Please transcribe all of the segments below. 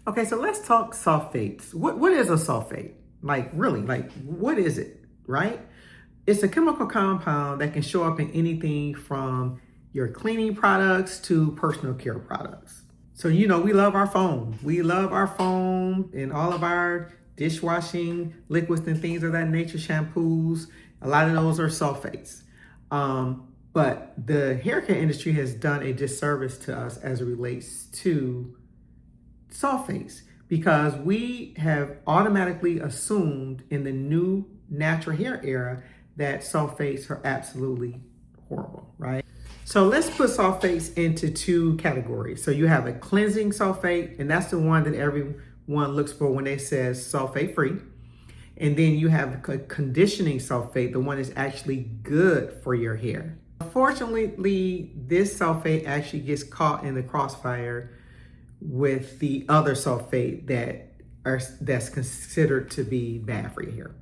Okay, so let's talk sulfates. What is a sulfate? Like really, like what is it, right? It's a chemical compound that can show up in anything from your cleaning products to personal care products. So, we love our foam. We love our foam and all of our dishwashing liquids and things of that nature, shampoos. A lot of those are sulfates. But the hair care industry has done a disservice to us as it relates to sulfates because we have automatically assumed in the new natural hair era that sulfates are absolutely horrible, right? So let's put sulfates into two categories. So you have a cleansing sulfate, and that's the one that everyone looks for when they say sulfate free. And then you have a conditioning sulfate, the one that's actually good for your hair. Unfortunately, this sulfate actually gets caught in the crossfire with the other sulfate that's considered to be bad for your hair.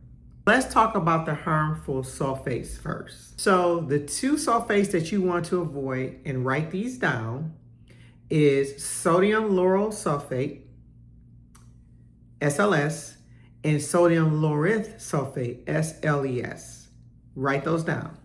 Let's talk about the harmful sulfates first. So the two sulfates that you want to avoid, and write these down, is sodium lauryl sulfate, SLS, and sodium lauryl sulfate, SLES. Write those down.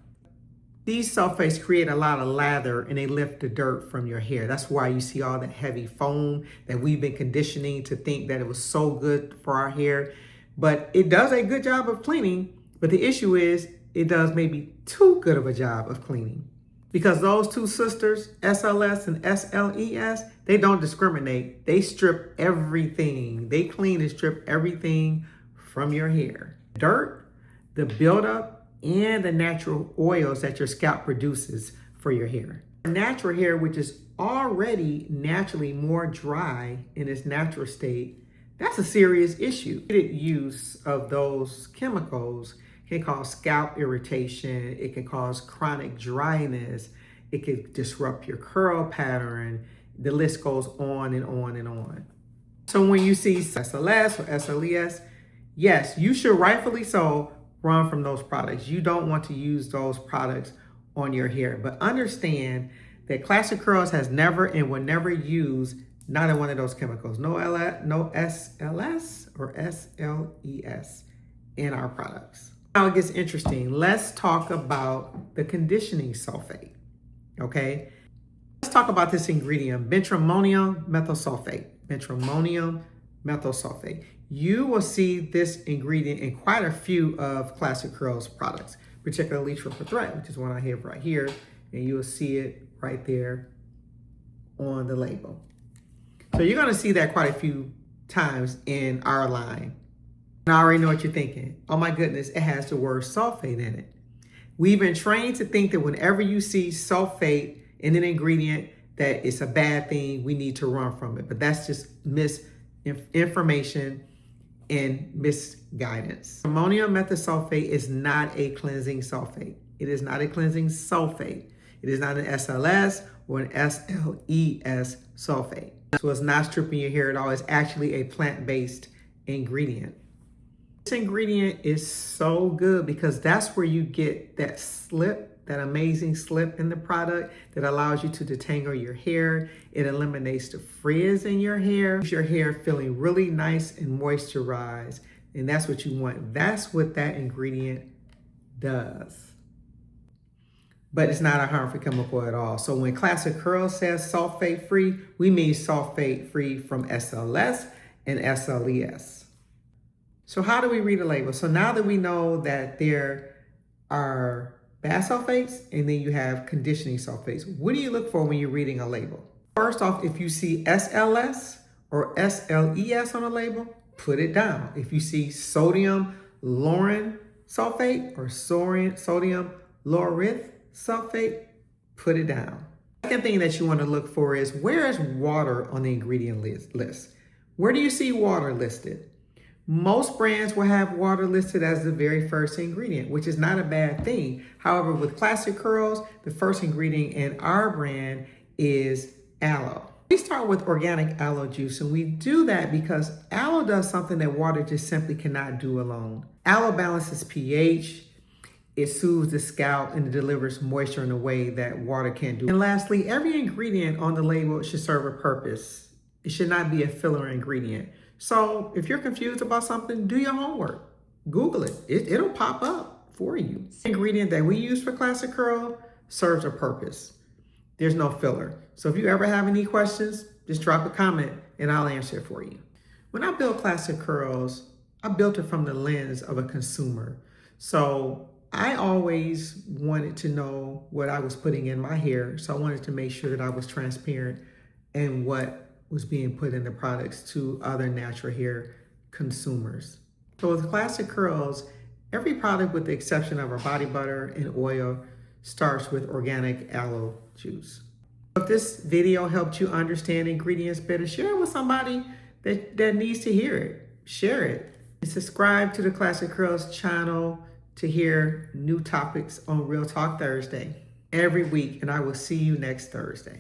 These sulfates create a lot of lather and they lift the dirt from your hair. That's why you see all that heavy foam that we've been conditioning to think that it was so good for our hair. But it does a good job of cleaning. But the issue is it does maybe too good of a job of cleaning. Because those two sisters, SLS and SLES, they don't discriminate. They strip everything. They clean and strip everything from your hair. Dirt, the buildup, and the natural oils that your scalp produces for your hair. Natural hair, which is already naturally more dry in its natural state, that's a serious issue. Repeated use of those chemicals can cause scalp irritation. It can cause chronic dryness. It can disrupt your curl pattern. The list goes on and on and on. So when you see SLS or SLES, yes, you should rightfully so run from those products. You don't want to use those products on your hair. But understand that Classic Curlz has never and will never use neither one of those chemicals. No SLS or SLES in our products. Now it gets interesting. Let's talk about the conditioning sulfate, okay? Let's talk about this ingredient, Behentrimonium Methosulfate. Behentrimonium Methosulfate. You will see this ingredient in quite a few of Classic Curlz products, particularly Triple Threat, which is one I have right here, and you will see it right there on the label. So you're gonna see that quite a few times in our line. And I already know what you're thinking. Oh my goodness, it has the word sulfate in it. We've been trained to think that whenever you see sulfate in an ingredient, that it's a bad thing, we need to run from it. But that's just misinformation and misguidance. Ammonium methosulfate is not a cleansing sulfate. It is not a cleansing sulfate. It is not an SLS or an SLES sulfate. So it's not stripping your hair at all. It's actually a plant-based ingredient. This ingredient is so good because that's where you get that slip, that amazing slip in the product that allows you to detangle your hair. It eliminates the frizz in your hair. Keeps your hair feeling really nice and moisturized. And that's what you want. That's what that ingredient does. But it's not a harmful chemical at all. So when Classic Curlz says sulfate free, we mean sulfate free from SLS and SLES. So how do we read a label? So now that we know that there are bad sulfates and then you have conditioning sulfates, what do you look for when you're reading a label? First off, if you see SLS or SLES on a label, put it down. If you see sodium lauryl sulfate or sodium lauryl sulfate, put it down. Second thing that you want to look for is where is water on the ingredient list? Where do you see water listed? Most brands will have water listed as the very first ingredient, which is not a bad thing. However, with Classic Curlz, the first ingredient in our brand is aloe. We start with organic aloe juice, and we do that because aloe does something that water just simply cannot do alone. Aloe balances pH, it soothes the scalp, and it delivers moisture in a way that water can't do. And lastly, every ingredient on the label should serve a purpose. It should not be a filler ingredient. So if you're confused about something, do your homework. Google it. It'll pop up for you. The ingredient that we use for Classic Curl serves a purpose. There's no filler. So if you ever have any questions, just drop a comment and I'll answer it for you. When I built Classic Curlz, I built it from the lens of a consumer. So I always wanted to know what I was putting in my hair. So I wanted to make sure that I was transparent in what was being put in the products to other natural hair consumers. So with Classic Curlz, every product with the exception of our body butter and oil starts with organic aloe juice. If this video helped you understand ingredients better, share it with somebody that needs to hear it. Share it. And subscribe to the Classic Curlz channel to hear new topics on Real Talk Thursday every week, and I will see you next Thursday.